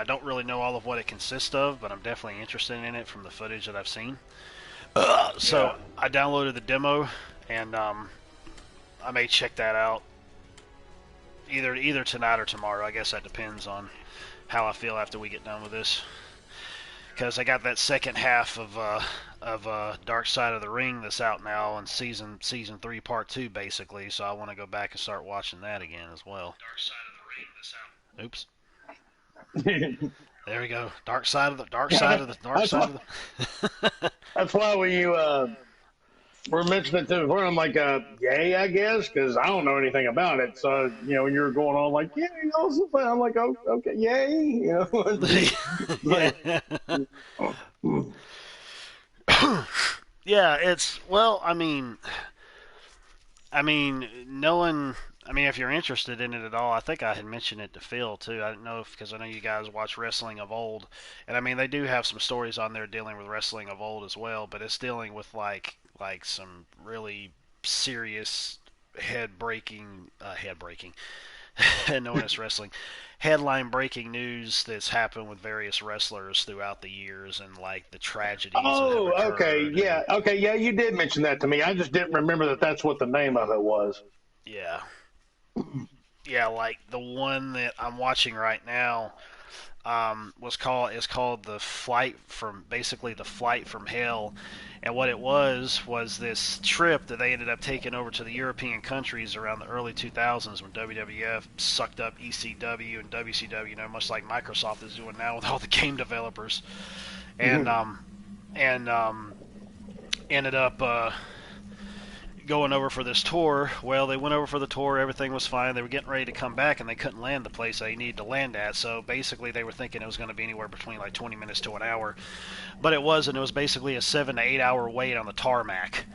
I don't really know all of what it consists of, but I'm definitely interested in it from the footage that I've seen. Yeah. So I downloaded the demo, and I may check that out either tonight or tomorrow. I guess that depends on how I feel after we get done with this. Because I got that second half of Dark Side of the Ring that's out now on season 3 part 2 basically. So I want to go back and start watching that again as well. Dark Side of the Ring that's out. Oops. There we go. Dark side Yeah, of the dark that's side why, of the. that's why when you were mentioning it to me before, I'm like, yay, I guess, because I don't know anything about it. So, when you're going on like, yeah, also fun. I'm like, oh, okay, yay, like, Yeah. mm, Yeah, it's well. Knowing. I mean, if you're interested in it at all, I think I had mentioned it to Phil too. I don't know if because I know you guys watch wrestling of old, and I mean they do have some stories on there dealing with wrestling of old as well, but it's dealing with like some really serious head breaking, known as wrestling, headline breaking news that's happened with various wrestlers throughout the years and like the tragedies that have oh, occurred and okay, yeah, you did mention that to me. I just didn't remember that that's what the name of it was. yeah. Yeah, like the one that I'm watching right now was called is called the flight from hell, and what it was this trip that they ended up taking over to the European countries around the early 2000s when WWF sucked up ECW and WCW, much like Microsoft is doing now with all the game developers, and Mhm. um, and ended up going over for this tour. Well, they went over for the tour, everything was fine. They were getting ready to come back, and they couldn't land the place they needed to land at. So basically, they were thinking it was going to be anywhere between like 20 minutes to an hour, but it wasn't. It was basically a 7 to 8 hour wait on the tarmac.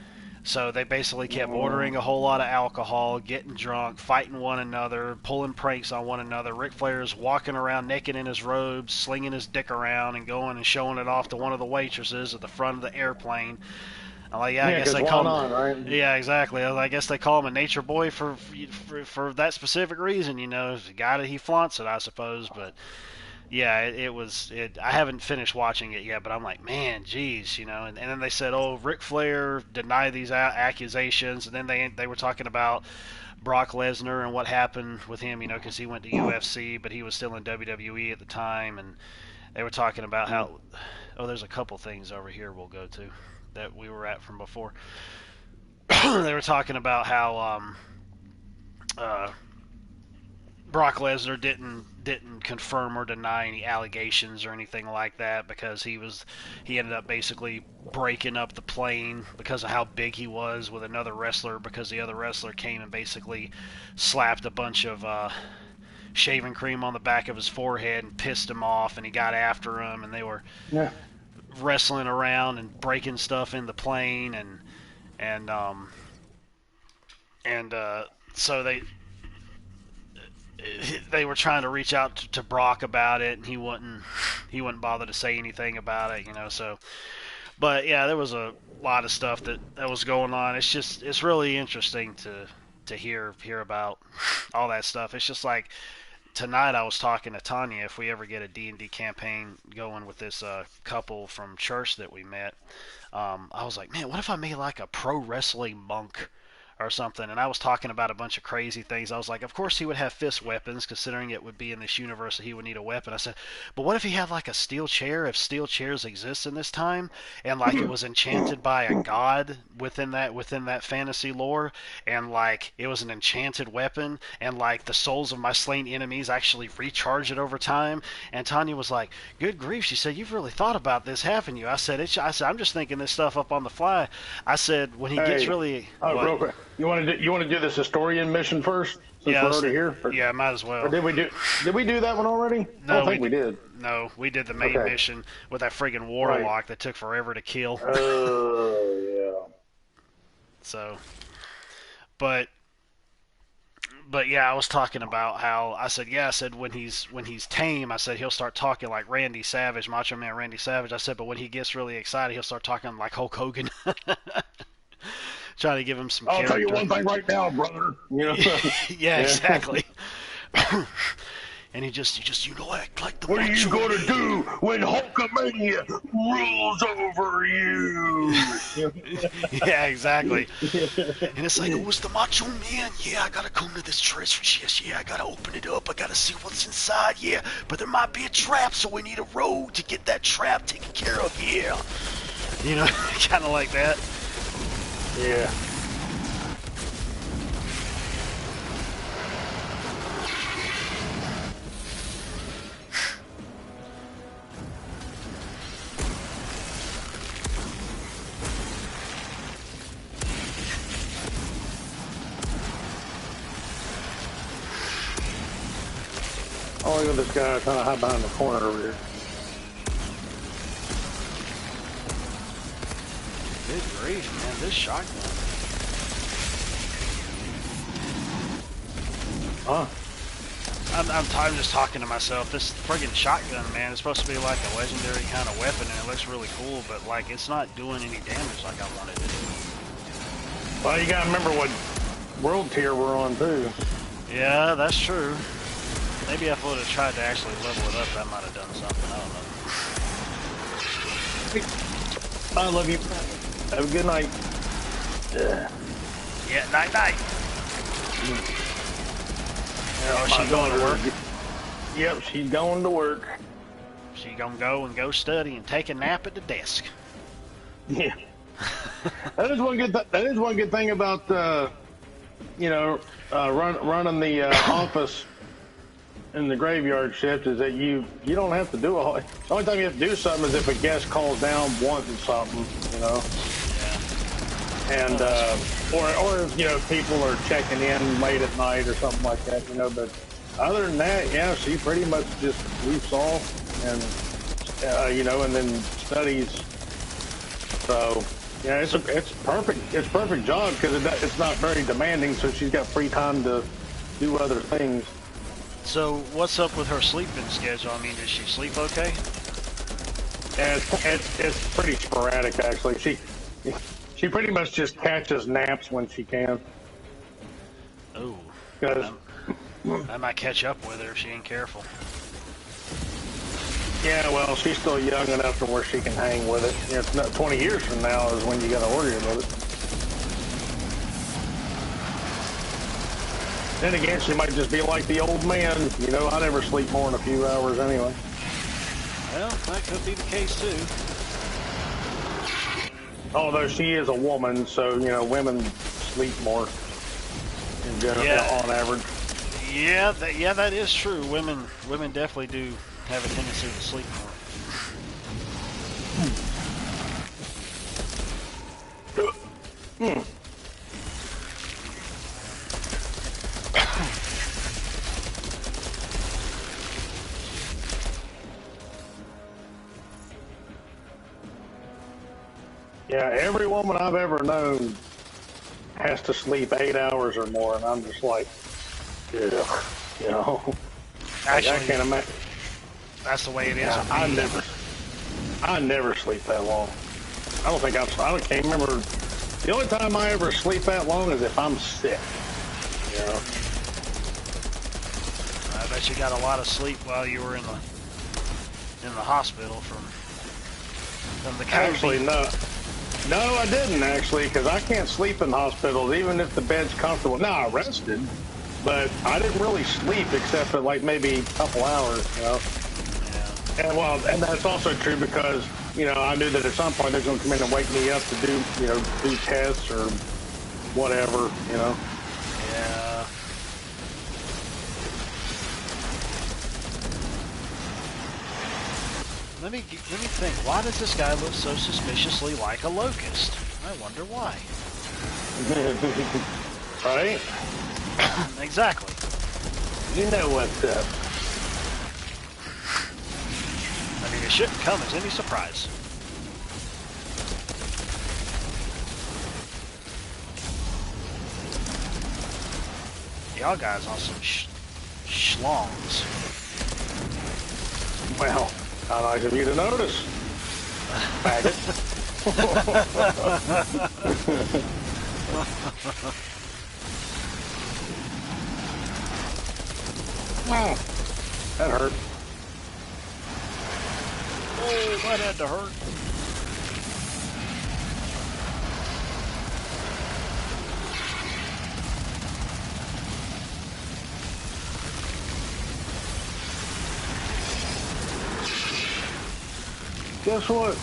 So they basically kept Mm, ordering a whole lot of alcohol, getting drunk, fighting one another, pulling pranks on one another. Ric Flair's walking around naked in his robes, slinging his dick around, and going and showing it off to one of the waitresses at the front of the airplane. I'm like, yeah, I yeah, guess because they why call him. not, right? Yeah, exactly. I guess they call him a nature boy for that specific reason. The guy that he flaunts it, I suppose. But yeah, it was. I haven't finished watching it yet, but I'm like, man, geez, And then they said, oh, Ric Flair denied these accusations, and then they were talking about Brock Lesnar and what happened with him, because he went to UFC, but he was still in WWE at the time, and they were talking about how. Oh, there's a couple things over here we'll go to that we were at from before. They were talking about how uh, Brock Lesnar didn't confirm or deny any allegations or anything like that because he ended up basically breaking up the plane because of how big he was with another wrestler because the other wrestler came and basically slapped a bunch of shaving cream on the back of his forehead and pissed him off, and he got after him, and they were Yeah. wrestling around and breaking stuff in the plane, and and so they were trying to reach out to Brock about it, and he wouldn't bother to say anything about it, So, but yeah, there was a lot of stuff that was going on. It's really interesting to hear about all that stuff. It's just like tonight I was talking to Tanya if we ever get a D&D campaign going with this couple from church that we met. I was like, man, what if I made like a pro wrestling monk or something? And I was talking about a bunch of crazy things. I was like, of course he would have fist weapons, considering it would be in this universe that he would need a weapon. I said, but what if he had like a steel chair? If steel chairs exist in this time, and like it was enchanted by a god within that fantasy lore, and like it was an enchanted weapon, and like the souls of my slain enemies actually recharge it over time. And Tanya was like, good grief, she said, you've really thought about this, haven't you? I said, I'm just thinking this stuff up on the fly. I said, when he gets Hey, really what? real quick, you want to do this historian mission first since Yeah, we're already here, yeah, might as or well. did we do that one already? I don't No, think we did. no, we did the main Okay, mission with that friggin' right. warlock that took forever to kill. Oh So, but yeah, I was talking about how I said when he's tame, I said he'll start talking like Randy Savage, Macho Man Randy Savage. I said, but when he gets really excited, he'll start talking like Hulk Hogan, trying to give him some I'll tell you character. one thing right now, brother. Yeah, Yeah. exactly. and he just act like the What are you macho gonna man. do when Hulkamania rules over you? Yeah, exactly. And it's like, oh, it's the macho man. Yeah, I gotta come to this treasure chest. Yeah, I gotta open it up. I gotta see what's inside. Yeah, but there might be a trap, so we need a road to get that trap taken care of. Yeah, you know, kind of like that. Yeah. Oh, look at this guy trying to hide behind the corner over here. Good grief, man, this shotgun. Huh? I'm just talking to myself. This friggin' shotgun, man, is supposed to be like a legendary kind of weapon, and it looks really cool, but like it's not doing any damage like I wanted to do. Well, you gotta remember what world tier we're on too. Yeah, that's true. Maybe if I would have tried to actually level it up, that might have done something. I don't know. I love you. Have a good night. Yeah, night night. Oh, she going to work? Yep, she's going to work. She gonna go study and take a nap at the desk. Yeah. That is one good. That is one good thing about running the office in the graveyard shift is that you don't have to do a whole. The only time you have to do something is if a guest calls down wanting something, you know. Yeah. And or if people are checking in late at night or something like that, you know. But other than that, yeah, she pretty much just sleeps off and then studies. So yeah, it's perfect. It's a perfect job because it's not very demanding, so she's got free time to do other things. So what's up with her sleeping schedule? I mean, does she sleep okay? Yeah, it's pretty sporadic actually. She pretty much just catches naps when she can. Oh, Because I might catch up with her if she ain't careful. yeah, well, she's still young enough to where she can hang with it. You know, it's not 20 years from now is when you got to worry about it. Then again, she might just be like the old man. You know, I never sleep more than a few hours anyway. Well, that could be the case too. Although she is a woman, so, you know, women sleep more in general, on average. Yeah, that is true. Women definitely do have a tendency to sleep more. Yeah, every woman I've ever known has to sleep 8 hours or more, and I'm just like, ugh, you know. Actually, I can't imagine. That's the way it is. Yeah, I never sleep that long. I can't remember. The only time I ever sleep that long is if I'm sick. You know. I bet you got a lot of sleep while you were in the hospital from the COVID. Actually, no. No, I didn't actually, because I can't sleep in hospitals, even if the bed's comfortable. Now, I rested, but I didn't really sleep except for like maybe a couple hours, you know. Yeah. And that's also true because, you know, I knew that at some point they're going to come in and wake me up to do tests or whatever, you know. Yeah. Let me think. Why does this guy look so suspiciously like a locust? I wonder why. Right? Exactly. You know what's up. I mean, it shouldn't come as any surprise. Y'all guys on some schlongs. Well, how nice of you to notice. Faggot. That hurt. Oh, that had to hurt. Guess what?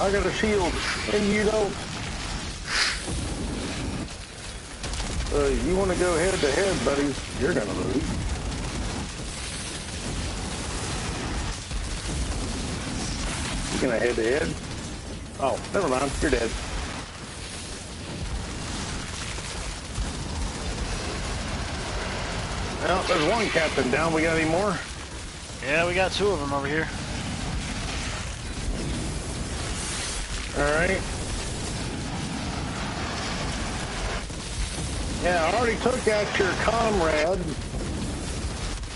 I got a shield, and you don't. You want to go head to head, buddy? You're gonna lose. You gonna head to head? Oh, never mind. You're dead. Well, there's one captain down. We got any more? Yeah, we got 2 of them over here. All right. Yeah, I already took out your comrade.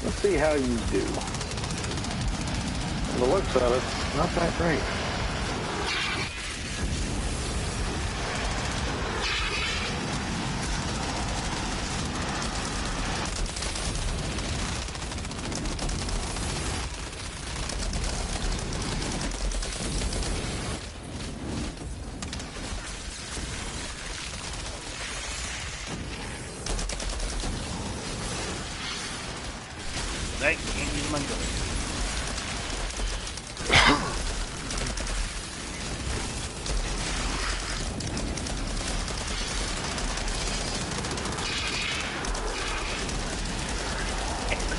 Let's see how you do. From the looks of it, not that great. Hey, can't use my gun.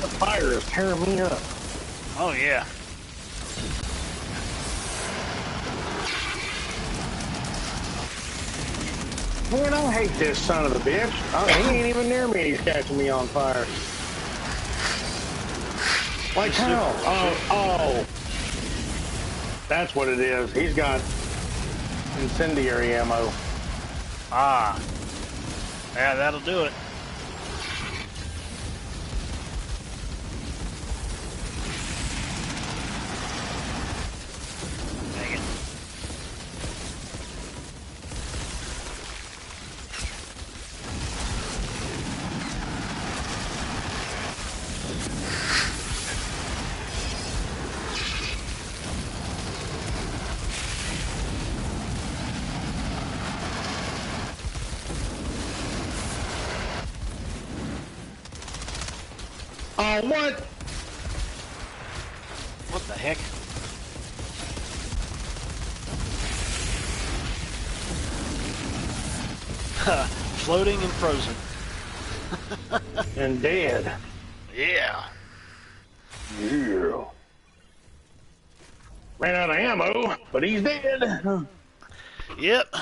The fire is tearing me up. Oh, yeah. Man, I hate this son of a bitch. He ain't even near me. He's catching me on fire. Like how? Oh. That's what it is. He's got incendiary ammo. Ah. Yeah, that'll do it. Dang it. Oh, what? What the heck? Floating and frozen. And dead. Yeah. Yeah. Ran out of ammo, but he's dead. Yep.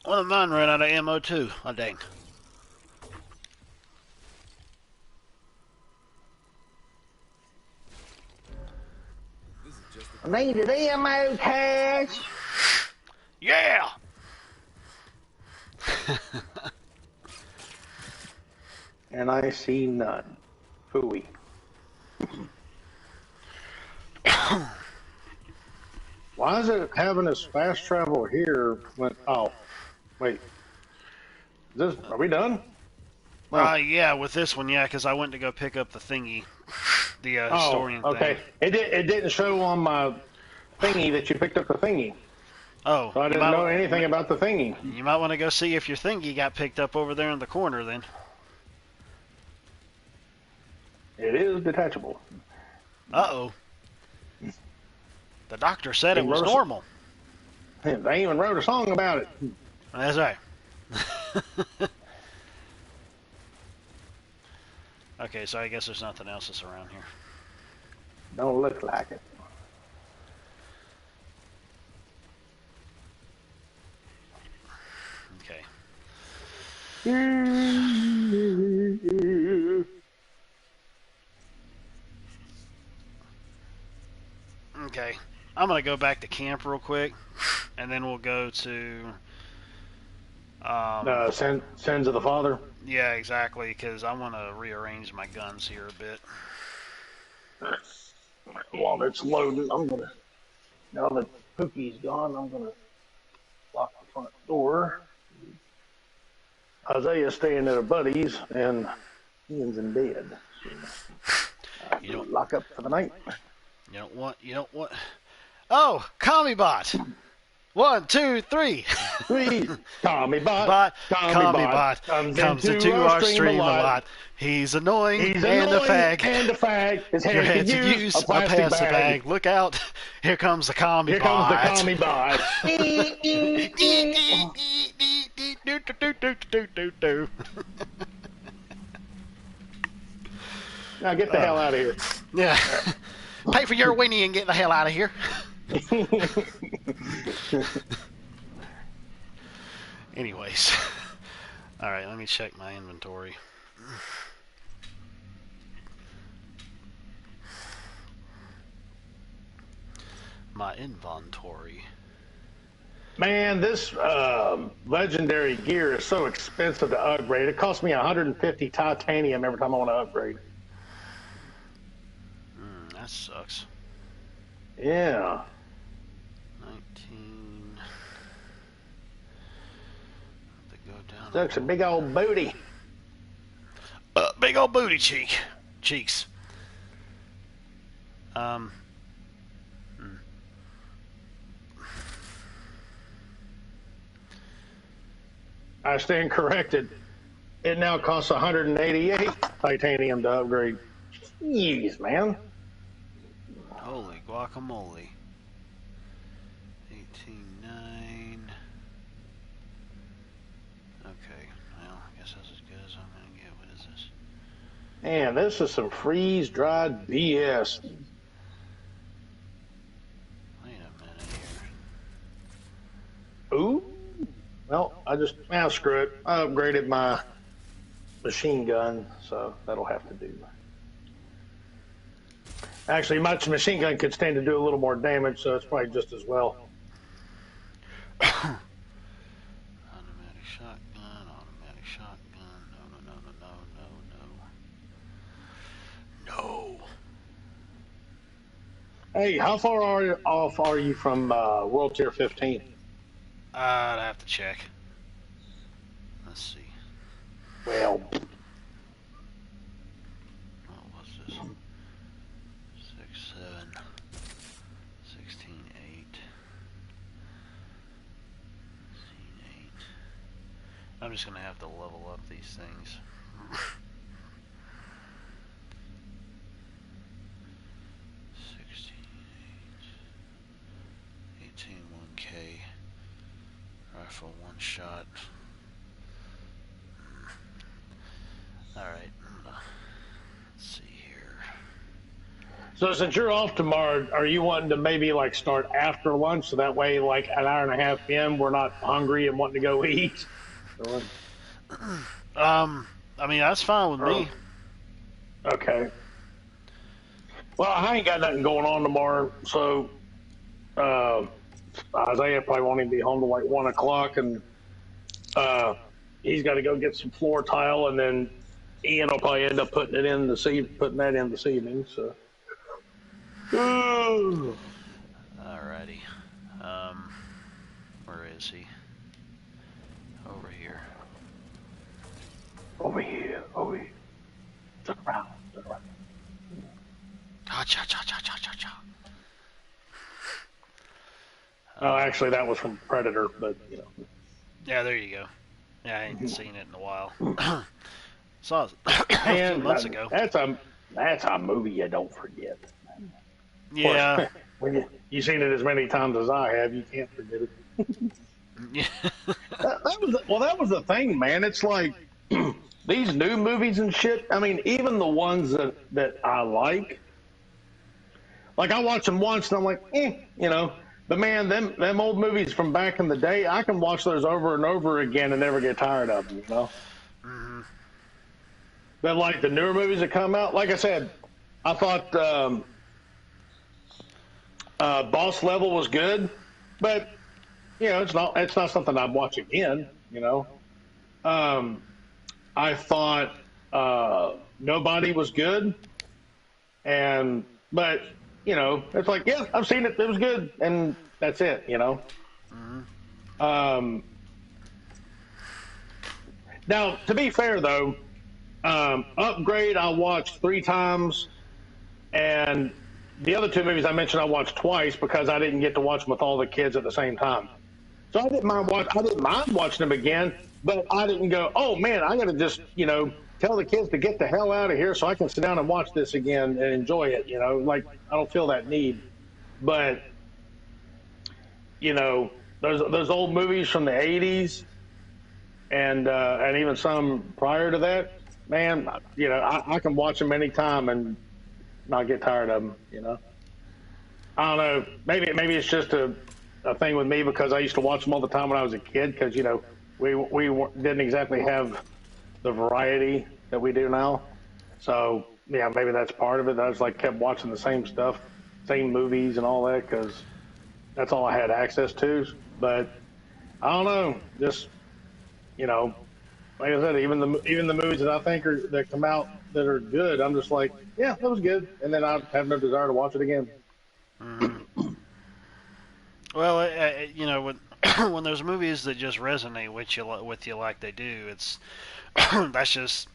One of mine ran out of ammo too. Oh, dang. I needed ammo, Cash. Yeah! And I see none. Phooey. Why is it having us fast travel here when, oh, wait. Are we done? Yeah, with this one, yeah, because I went to go pick up the thingy. The Oh, historian okay. thing. It didn't show on my thingy that you picked up the thingy. Oh, So I didn't know anything about the thingy. You might want to go see if your thingy got picked up over there in the corner then. It is detachable. Uh-oh. The doctor said it was normal. They even wrote a song about it. That's right. Okay, so I guess there's nothing else that's around here. Don't look like it. Okay. Okay. I'm going to go back to camp real quick, and then we'll go to... Sins of the Father? Yeah, exactly, because I want to rearrange my guns here a bit. While it's loading, now that Pookie's gone, I'm going to lock the front door. Isaiah's staying at a buddy's, and Ian's in bed. You don't. Lock up for the night. You don't want. You don't want. Oh, Commie-Bot. 1, 2, 3. Tommy Bot. Bot, Commie-Bot comes into our stream a lot. He's annoying, and a fag. And a fag. His Your head could use a plastic bag. Look out! Here comes the Commie-Bot. Here comes the Commie-Bot. Now get the hell out of here. Yeah. Pay for your weenie and get the hell out of here. Anyways. Alright, let me check my inventory. My inventory. Man, this legendary gear is so expensive to upgrade. It costs me 150 titanium every time I want to upgrade. That sucks. Yeah. 19. To go down. Sucks a big old booty. Big old booty cheeks. I stand corrected. It now costs 188 titanium to upgrade. Jeez, man. Holy guacamole. 18.9. Okay, well, I guess that's as good as I'm gonna get. What is this? Man, this is some freeze-dried BS. Wait a minute here. Ooh. Well, screw it. I upgraded my machine gun, so that'll have to do. Actually, my machine gun could stand to do a little more damage, so it's probably just as well. Automatic shotgun. No. Hey, how far off are you from World Tier 15? I'd have to check. Let's see. Well, What's this? 6, 7, 16, 8. 8. I'm just gonna have to level up these things. 16, 8, 18, 1K. Rifle, 1 shot. Alright, let's see here. so since you're off tomorrow, are you wanting to maybe like start after lunch so that way like an hour and a half in we're not hungry and wanting to go eat? I mean that's fine with me. Okay. Well, I ain't got nothing going on tomorrow, so Isaiah probably won't even be home till like 1 o'clock, and he's got to go get some floor tile, and then Ian will probably end up putting that in this evening. So. Alrighty. Where is he? Over here. Over here. Turn around. Cha. Oh, actually, that was from Predator, but you know. Yeah, there you go. Yeah, I ain't seen it in a while. Saw it a few And months ago. that's a movie you don't forget. Yeah. When you've seen it as many times as I have, you can't forget it. Yeah. that was the thing, man. It's like these new movies and shit. I mean, even the ones that I like I watch them once and I'm like, you know. But man, them old movies from back in the day, I can watch those over and over again and never get tired of them, you know. Mm-hmm. But like the newer movies that come out, like I said, I thought Boss Level was good, but you know, it's not something I'd watch again, you know. I thought Nobody was good, but you know, it's like, yeah, I've seen it, it was good, and that's it, you know. Mm-hmm. Now, to be fair though, Upgrade I watched 3 times, And the other two movies I mentioned, I watched twice because I didn't get to watch them with all the kids at the same time. So I didn't mind watching them again, but I didn't go, oh man, I got to just tell the kids to get the hell out of here so I can sit down and watch this again and enjoy it. Like I don't feel that need. But those old movies from the '80s and even some prior to that, man, I can watch them anytime and not get tired of them. I don't know. Maybe it's just a thing with me because I used to watch them all the time when I was a kid. Because didn't exactly have the variety that we do now. So yeah, maybe that's part of it. I just like kept watching the same stuff, same movies and all that because that's all I had access to. But I don't know. Just you know, like I said, even the movies that I think that come out that are good, I'm just like, yeah, that was good, and then I have no desire to watch it again. Hmm. Well, when when there's movies that just resonate with you like they do, it's that's just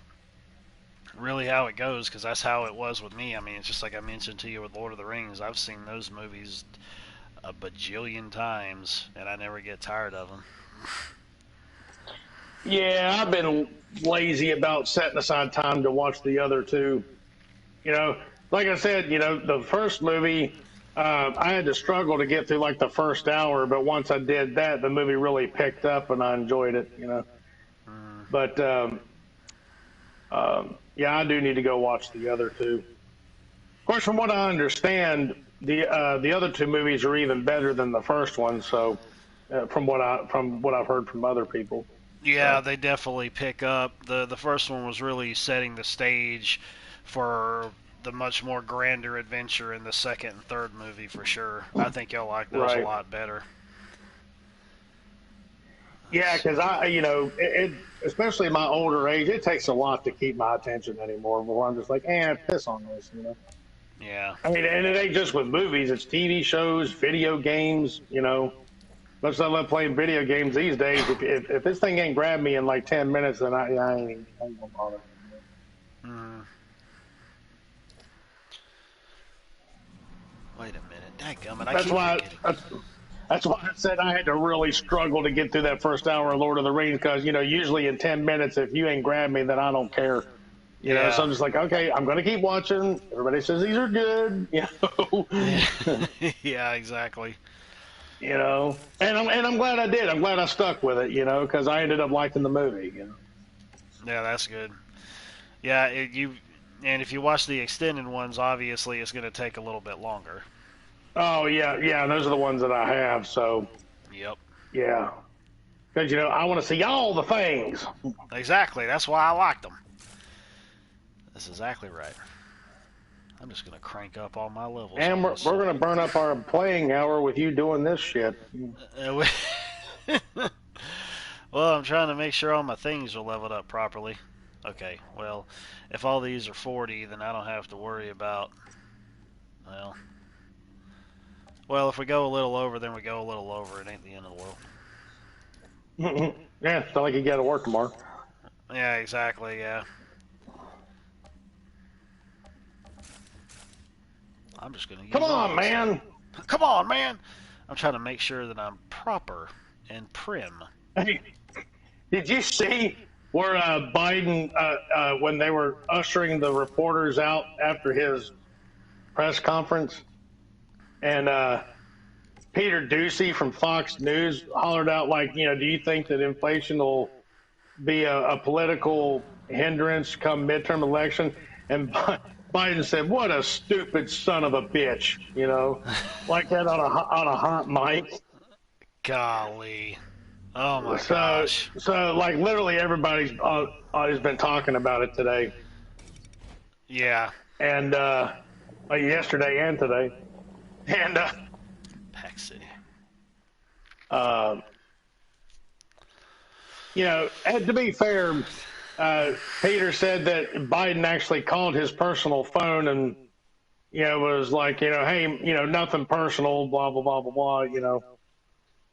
really how it goes because that's how it was with me. I mean, it's just like I mentioned to you with Lord of the Rings. I've seen those movies a bajillion times, and I never get tired of them. Yeah, I've been lazy about setting aside time to watch the other two. You know, like I said, the first movie, I had to struggle to get through like the first hour, but once I did that, the movie really picked up and I enjoyed it. Mm, But yeah, I do need to go watch the other two. Of course, from what I understand, the other two movies are even better than the first one. So, from what I've heard from other people, yeah, so they definitely pick up. The first one was really setting the stage for the much more grander adventure in the second and third movie for sure. I think you'll like those a right. lot better. Yeah, Let's because see. especially in my older age, it takes a lot to keep my attention anymore. Before I'm just like, piss on this. Yeah. I mean, and it ain't just with movies; it's TV shows, video games. Much as I love playing video games these days, if this thing ain't grabbed me in like 10 minutes, then I ain't gonna bother. Mm, wait a minute. Dadgummit, I That's keep why forgetting. that's why I said I had to really struggle to get through that first hour of Lord of the Rings because usually in 10 minutes, if you ain't grabbed me, then I don't care. So Yeah. I'm just like, okay, I'm gonna keep watching. Everybody says these are good. Yeah. Yeah, exactly. And I'm glad I did. I'm glad I stuck with it. Because I ended up liking the movie. Yeah, that's good. Yeah, and if you watch the extended ones, obviously it's going to take a little bit longer. Oh yeah, yeah. Those are the ones that I have. So Yep. yeah, because I want to see all the things. Exactly. That's why I liked them. That's exactly right. I'm just going to crank up all my levels And on we're, this we're sucker. gonna burn up our playing hour with you doing this shit. Uh, well, I'm trying to make sure all my things are leveled up properly. Okay, well, if all these are 40, then I don't have to worry about. Well, if we go a little over, then we go a little over. It ain't the end of the world. Yeah, it's not like you got to work tomorrow. Yeah, exactly. Yeah. I'm just going to Come use all on, this stuff. man. Come on, man! I'm trying to make sure that I'm proper and prim. Hey, did you see where Biden, when they were ushering the reporters out after his press conference, and Peter Ducey from Fox News hollered out like, do you think that inflation will be a political hindrance come midterm election? And Biden said, "What a stupid son of a bitch," like that on a hot mic. Golly. Oh my So gosh. so like literally everybody's has been talking about it today Yeah. and like yesterday and today, and Pack City. uh, and to be fair, Peter said that Biden actually called his personal phone and was like, hey, nothing personal, blah blah blah blah blah.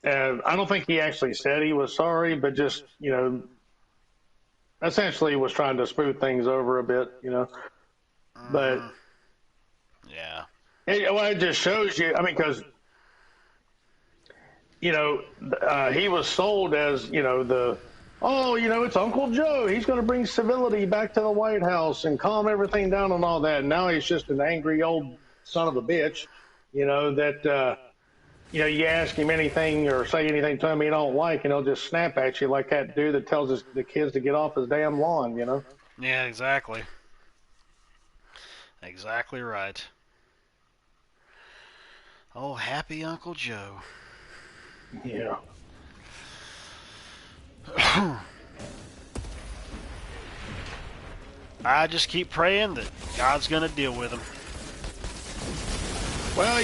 I don't think he actually said he was sorry, but just essentially was trying to smooth things over a bit. But Mm-hmm. Yeah. Well, it just shows you. I mean, because he was sold as it's Uncle Joe. He's going to bring civility back to the White House and calm everything down and all that. And now he's just an angry old son of a bitch. You ask him anything or say anything to him he don't like, and he'll just snap at you like that dude that tells the kids to get off his damn lawn. Yeah, exactly. Exactly right. Oh, happy Uncle Joe. Yeah. I just keep praying that God's going to deal with him. Well,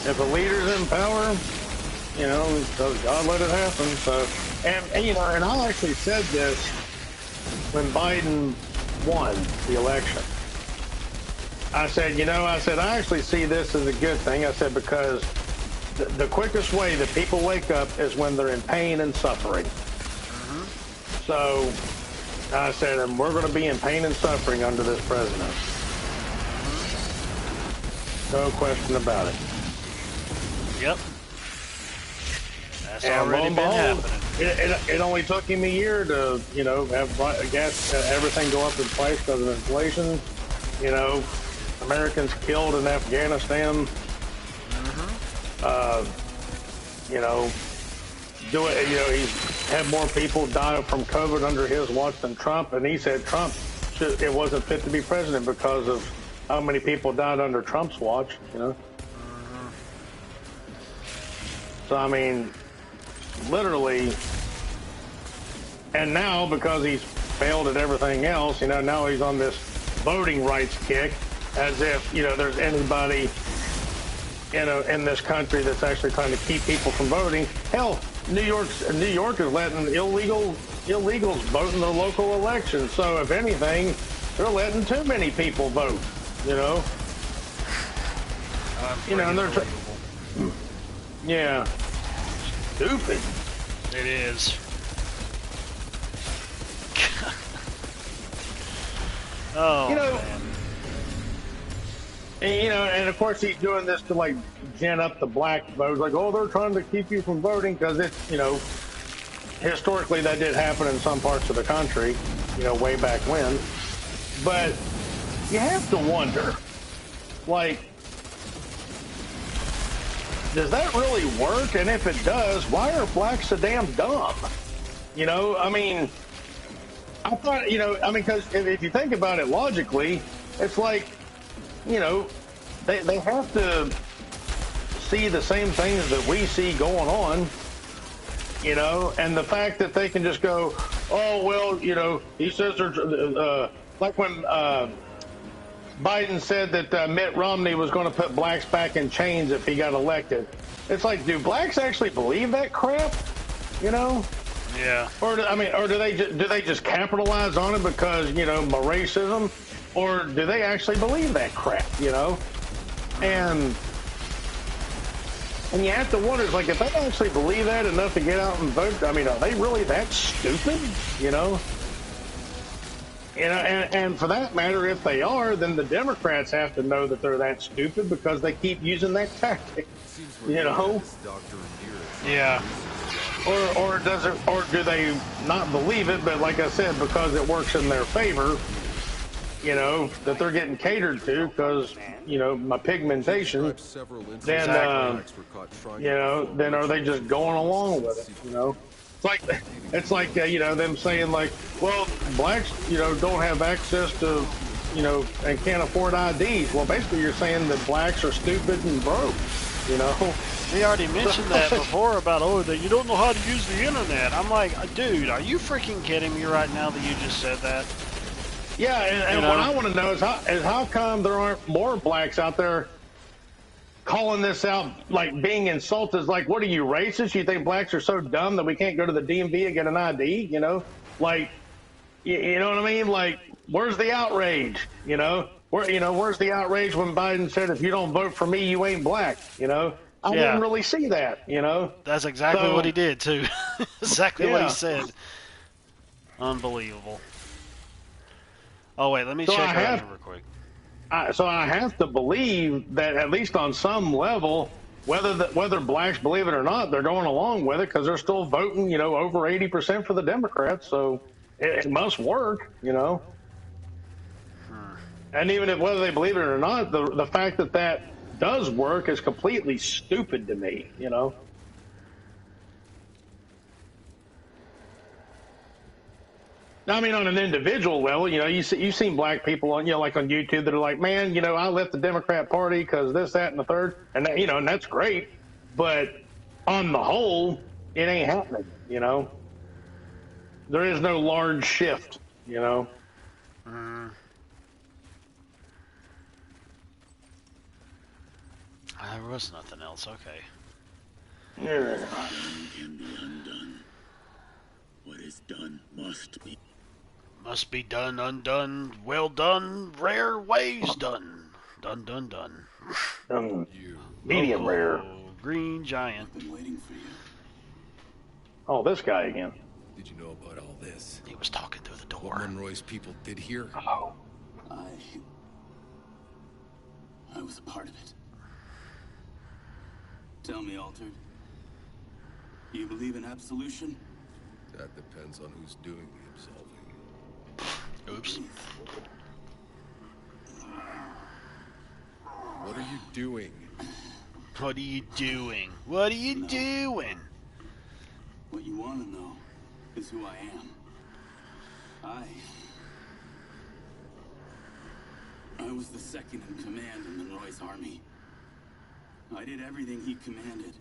if a leader's in power, so God let it happen. So, and I actually said this when Biden won the election. I said, I actually see this as a good thing. I said, because the quickest way that people wake up is when they're in pain and suffering. Mm-hmm. So I said, and we're going to be in pain and suffering under this president. No question about it. Yep. That's And already been happening. It only took him a year to, have gas, everything go up in price because of inflation. Americans killed in Afghanistan. Mm-hmm. He's had more people die from COVID under his watch than Trump, and he said it wasn't fit to be president because of how many people died under Trump's watch. Mm-hmm. So I mean, literally, and now because he's failed at everything else, now he's on this voting rights kick, as if there's anybody in this country that's actually trying to keep people from voting. Hell, New York is letting illegals vote in their local elections. So if anything, they're letting too many people vote. And they're yeah, stupid. It is. Oh, man. And of course he's doing this to like gin up the black vote. Like, oh, they're trying to keep you from voting because it's, historically that did happen in some parts of the country, way back when. But you have to wonder, like, does that really work? And if it does, why are blacks so damn dumb? I mean, I thought, because if you think about it logically, it's like, they have to see the same things that we see going on, and the fact that they can just go, oh, well, he says there's, like when Biden said that Mitt Romney was going to put blacks back in chains if he got elected. It's like, do blacks actually believe that crap? Yeah. Or do they just capitalize on it because my racism, or do they actually believe that crap? And you have to wonder, it's like, if they actually believe that enough to get out and vote, I mean, are they really that stupid? And for that matter, if they are, then the Democrats have to know that they're that stupid because they keep using that tactic. Yeah. Or do they not believe it? But like I said, because it works in their favor, that they're getting catered to because my pigmentation. Then then are they just going along with it? It's like them saying like, well, blacks don't have access to and can't afford IDs. Well, basically you're saying that blacks are stupid and broke. We already mentioned that before about, that you don't know how to use the internet. I'm like, dude, are you freaking kidding me right now that you just said that? Yeah, and what I want to know is how come there aren't more blacks out there calling this out, like being insulted? Like, what are you, racist? You think blacks are so dumb that we can't go to the DMV and get an ID? Like, you know what I mean? Like, where's the outrage? Where's the outrage when Biden said, if you don't vote for me, you ain't black? I didn't really see that. That's exactly what he did too. Exactly what he said. Unbelievable. Oh wait, let me So check I her have, name real quick. so I have to believe that at least on some level, whether blacks believe it or not, they're going along with it because they're still voting, over 80% for the Democrats. So it must work, Hmm. And even if whether they believe it or not, the fact that that does work is completely stupid to me. I mean, on an individual level, you've seen black people on, like on YouTube that are like, man, I left the Democrat Party because this, that, and the third, and that, and that's great. But on the whole, it ain't happening. There is no large shift. Hmm. There was nothing else. Okay. Yeah. Done can be undone. What is done must be. Must be done, undone, well done, rare ways done. Done, done, done. You. Medium rare. Oh, Green Giant. I've been waiting for you. Oh, this guy again. Did you know about all this? He was talking through the What door. Monroy's people did here? Oh. I was a part of it. Tell me, Altered. You believe in absolution? That depends on who's doing the absolving. Oops. What are you doing? What are you doing? What are you doing? What you want to know is who I am. I was the second in command in Monroy's army. I did everything he commanded.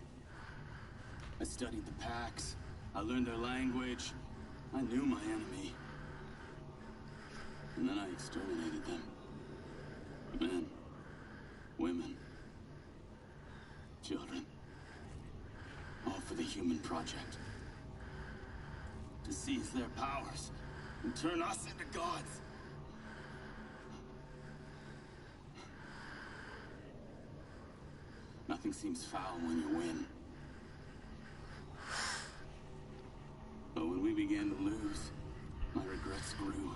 I studied the packs. I learned their language. I knew my enemy. And then I exterminated them. Men, women, children. All for the human project. To seize their powers and turn us into gods. Nothing seems foul when you win. But when we began to lose, my regrets grew.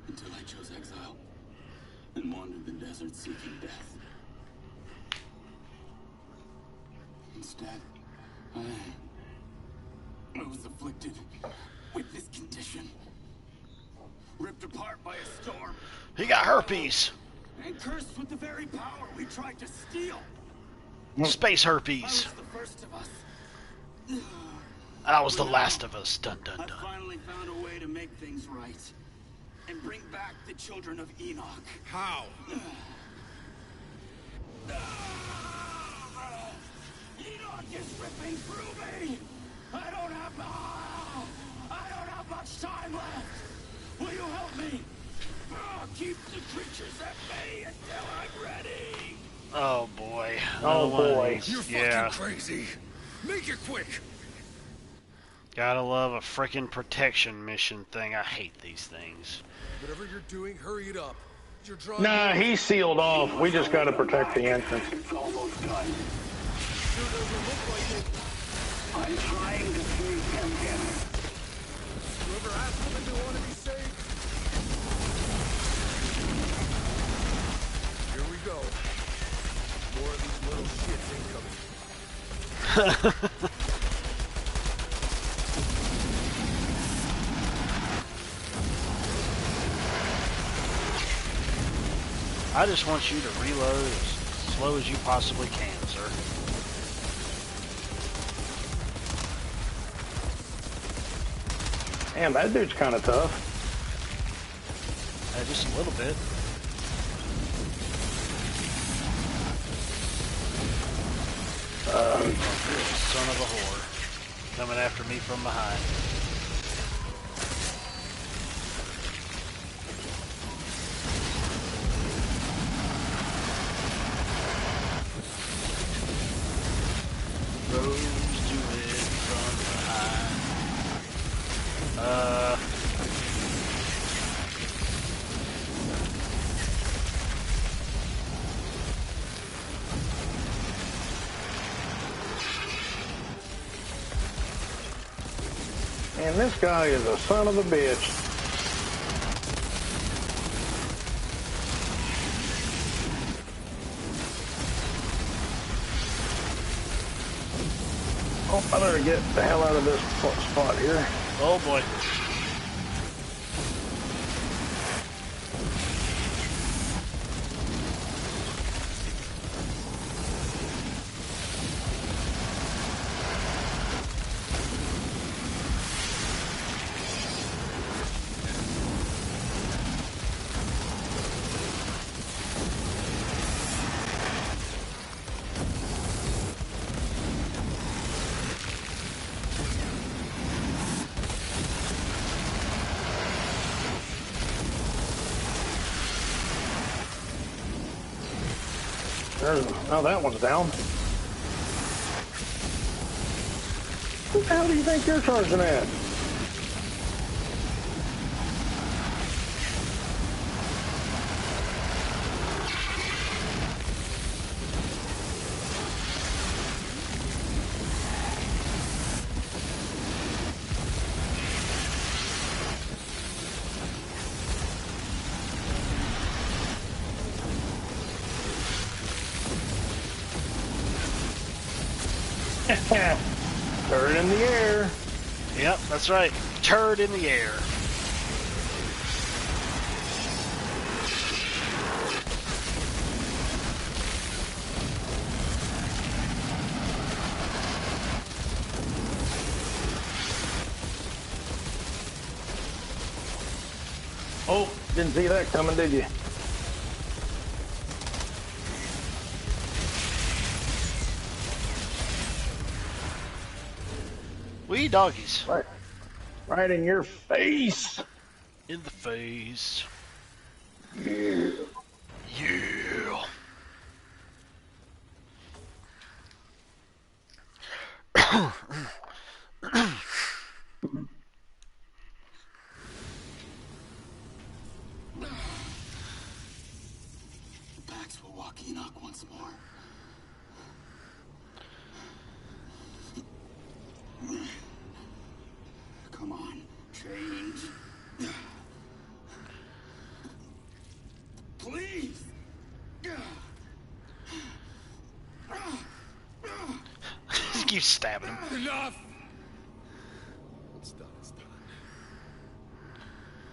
Until I chose exile and wandered the desert seeking death. Instead, I was afflicted with this condition. Ripped apart by a storm. He got herpes. And cursed with the very power we tried to steal. Space I herpes. was the first of us. I was the last of us. Dun, dun, I dun. finally found a way to make things right. And bring back the children of Enoch. How? Enoch is ripping through me! I don't have much time left! Will you help me? Keep the creatures at bay until I'm ready! Oh boy. Oh, Another one of boy. these. You're Yeah. fucking crazy. Make it quick. Gotta love a frickin' protection mission thing. I hate these things. Whatever you're doing, hurry it up. You're drawing. Nah, he's sealed off. We just got to protect the entrance. It's almost done. Sure doesn't look like it. I'm trying to save him. Whoever asked them if they want to be saved. Here we go. More of these little shits incoming. I just want you to reload as slow as you possibly can, sir. Damn, that dude's kind of tough. Just a little bit. Son of a whore. Coming after me from behind. Rose to it from behind. And this guy is a son of a bitch. Oh, I better get the hell out of this spot here. Oh boy. Oh, that one's down. What the hell do you think you're charging at? Turn in the air. Yep, that's right. Turd in the air. Oh, didn't see that coming, did you? Wee doggies. Right in your face. In the face. Yeah. Yeah. The packs will walk Enoch once more. Come on, change. Please! Just keep stabbing him. Enough! What's done is done.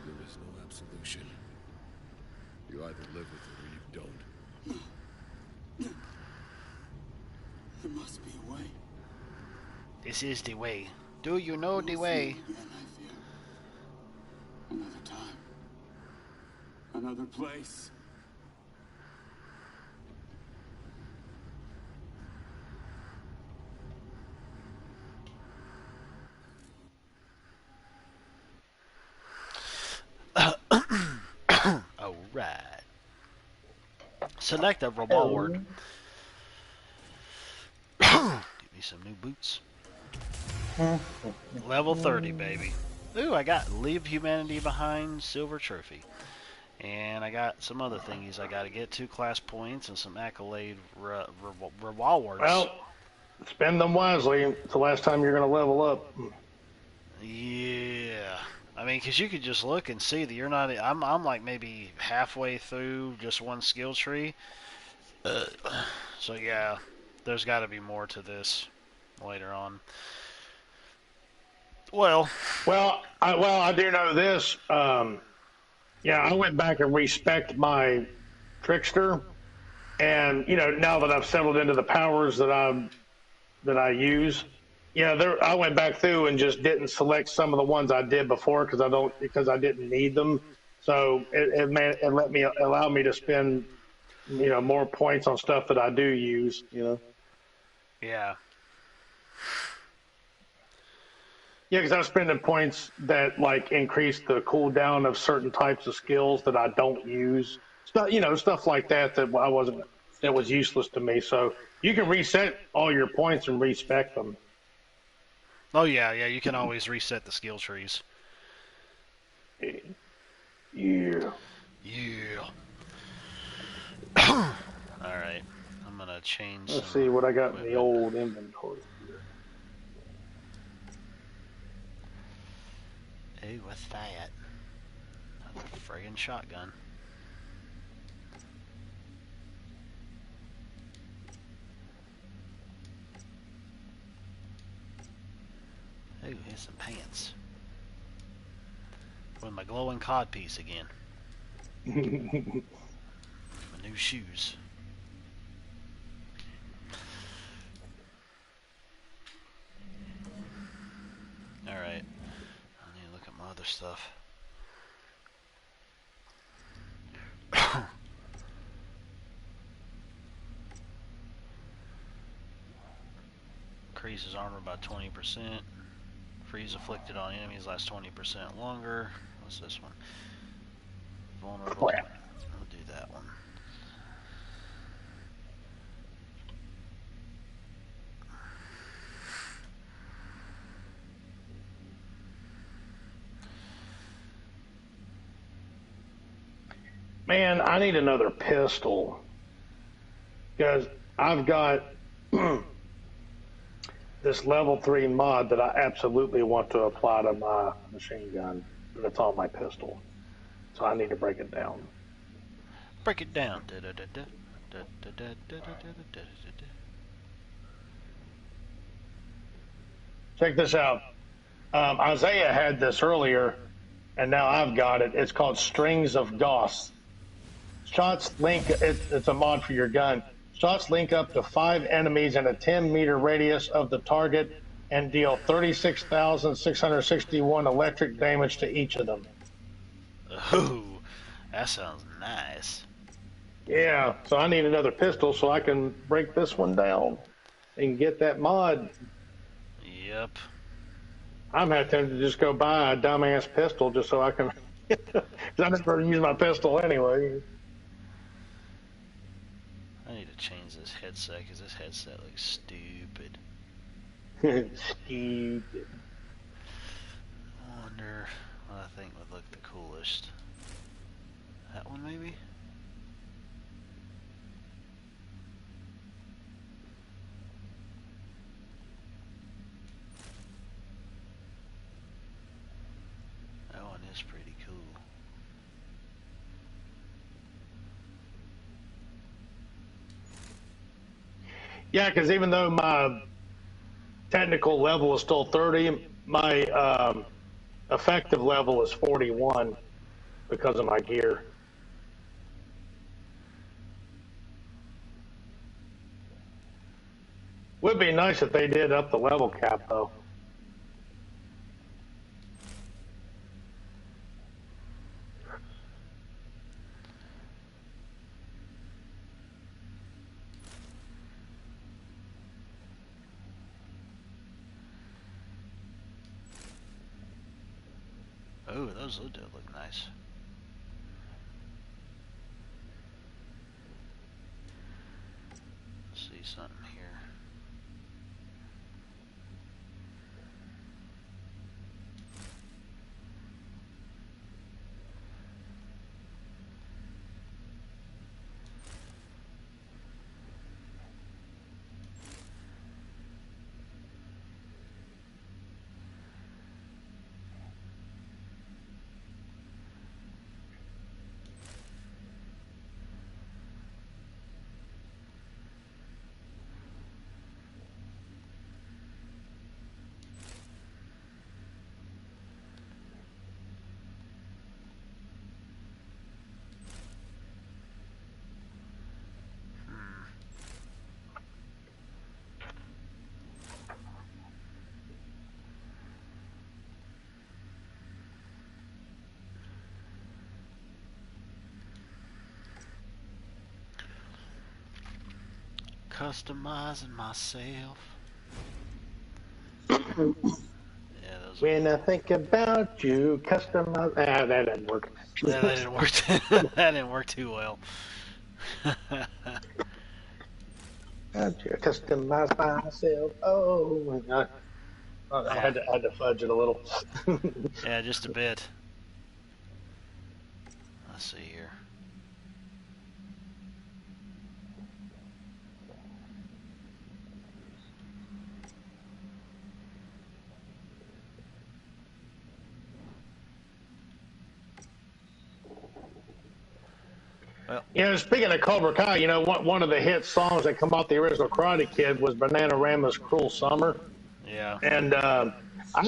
There is no absolution. You either live with it or you don't. There must be a way. This is the way. Do you know the way? Again, I fear. Another time. Another place. Alright. Select a reward. Give me some new boots. Level 30, baby. Ooh, I got Leave Humanity Behind Silver Trophy. And I got some other thingies I got to get, 2 class points and some accolade rewards. Well, spend them wisely. It's the last time you're going to level up. Yeah. I mean, because you could just look and see that you're not... I'm like maybe halfway through just one skill tree. So yeah, there's got to be more to this later on. Well, I do know this. Yeah, I went back and respec'd my trickster, and now that I've settled into the powers that I use, I went back through and just didn't select some of the ones I did before because I didn't need them. So it allowed me to spend more points on stuff that I do use. yeah. Yeah, because I was spending points that like increase the cooldown of certain types of skills that I don't use. Stuff like that that was useless to me. So you can reset all your points and respec them. Oh yeah, you can always reset the skill trees. Yeah. Yeah. Alright. I'm gonna change Let's see what I got in the old inventory here. Ooh, what's that? Another friggin' shotgun. Ooh, here's some pants. With my glowing codpiece again. My new shoes. Alright. I need to look at my other stuff. Increases armor by 20%. Freeze afflicted on enemies lasts 20% longer. What's this one? Vulnerable. Crap. I'll do that one. Man, I need another pistol because I've got this level 3 mod that I absolutely want to apply to my machine gun, but it's on my pistol, so I need to break it down. Break it down. Check this out. Isaiah had this earlier, and now I've got it. It's called Strings of Gauss. Shots link, it's a mod for your gun. Shots link up to 5 enemies in a 10-meter radius of the target and deal 36,661 electric damage to each of them. Ooh, that sounds nice. Yeah, so I need another pistol so I can break this one down and get that mod. Yep. I'm having to just go buy a dumbass pistol just so I can, because I never use my pistol anyway. I need to change this headset because this headset looks stupid. Stupid. I wonder what I think would look the coolest. That one maybe? That one is pretty cool. Yeah, because even though my technical level is still 30, my effective level is 41 because of my gear. Would be nice if they did up the level cap, though. Oh, those do look nice. Let's see something here. Customizing myself. Yeah, those. When I think about you, customize. Ah, that didn't work. Yeah, that didn't work. That didn't work too well. Customize myself. Oh, I had to fudge it a little. Yeah, just a bit. Let's see here. Well, Speaking of Cobra Kai, one of the hit songs that come off the original Karate Kid was Bananarama's "Cruel Summer," yeah. and I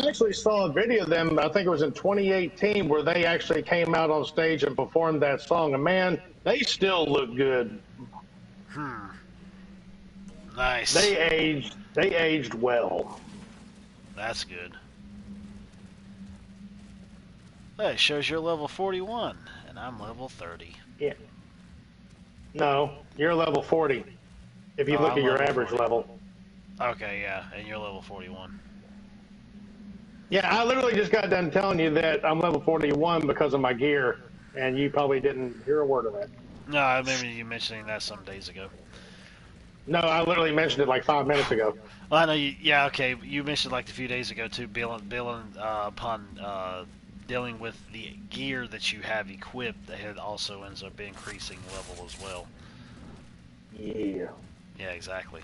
actually saw a video of them. I think it was in 2018, where they actually came out on stage and performed that song. And man, they still look good. Hmm. Nice. They aged well. That's good. That shows you're level 41, and I'm level 30. Yeah. No, you're level 40. If you Oh, look I'm at your level average 40. level. Okay, yeah, and you're level 41. Yeah, I literally just got done telling you that I'm level 41 because of my gear, and you probably didn't hear a word of that. No, I remember you mentioning that some days ago. No, I literally mentioned it like 5 minutes ago. Well, I know you. Yeah, okay. You mentioned like a few days ago too, billing upon dealing with the gear that you have equipped, that it also ends up increasing level as well. Yeah. Yeah, exactly.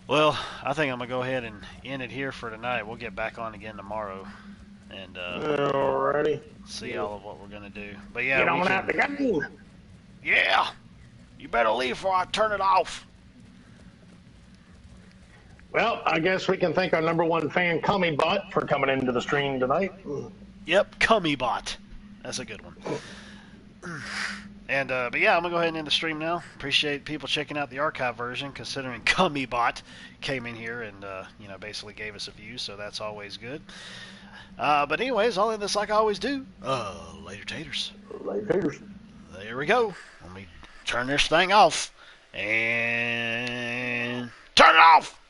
Well, I think I'm gonna go ahead and end it here for tonight. We'll get back on again tomorrow and Alrighty. see all of what we're gonna do. But yeah, Get we on out can. the game. Yeah, you better leave before I turn it off. Well, I guess we can thank our number one fan, Cummybot, for coming into the stream tonight. Yep, Cummybot. That's a good one. And but yeah, I'm gonna go ahead and end the stream now. Appreciate people checking out the archive version, considering Cummybot came in here and basically gave us a view, so that's always good. But anyways, I'll end this like I always do. Later taters. Later. There we go. Let me turn this thing off and turn it off.